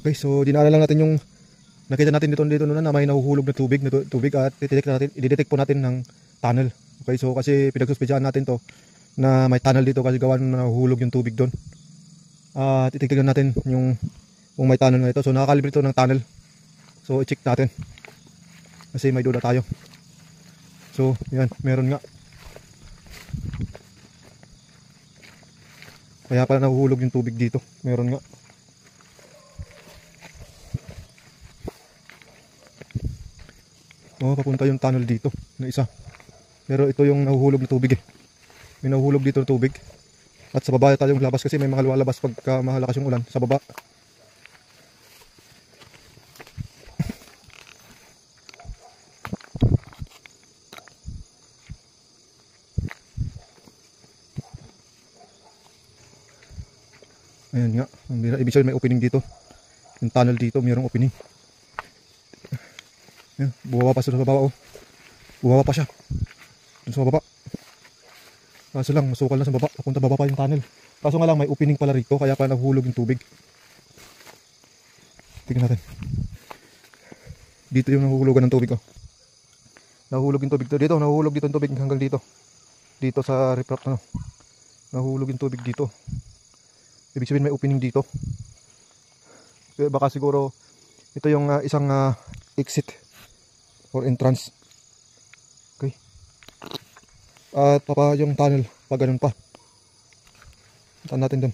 Okay, so dinala lang natin yung nakita natin dito na may nahuhulog na tubig at i-detect po natin ng tunnel. Okay, so kasi pinagsuspetsahan natin to na may tunnel dito kasi gawa na nahuhulog yung tubig doon. At titignan natin yung kung may tunnel na ito. So nakakalibre ito ng tunnel. So i-check natin. Kasi may duda tayo. So yan, meron nga. Kaya pala nahuhulog yung tubig dito. Meron nga. Papunta yung tunnel dito na isa. Pero ito yung nahuhulog na tubig eh. May nahuhulog dito na tubig. At sa baba tayong labas kasi may mga lumalabas pagka malakas yung ulan. Sa baba. Ayan nga. Ibig sabihin may opening dito. Yung tunnel dito mayroong opening. Ayan, bumaba pa sa baba oh. Bumaba pa siya. Dun sa baba. Kaso lang, masukal na sa baba. Papunta baba pa yung tunnel. Kaso nga lang, may opening pala rito. Kaya pala nahuhulog yung tubig. Tingnan natin. Dito yung nahuhulugan ng tubig oh. Nahuhulog yung tubig dito. Nahuhulog dito yung tubig hanggang dito. Dito sa riprap na. Nahuhulog yung tubig dito. Ibig sabihin may opening dito. Baka siguro ito yung isang exit or entrance. Okay. At yung tunnel pag ganun pa. Taan natin dun.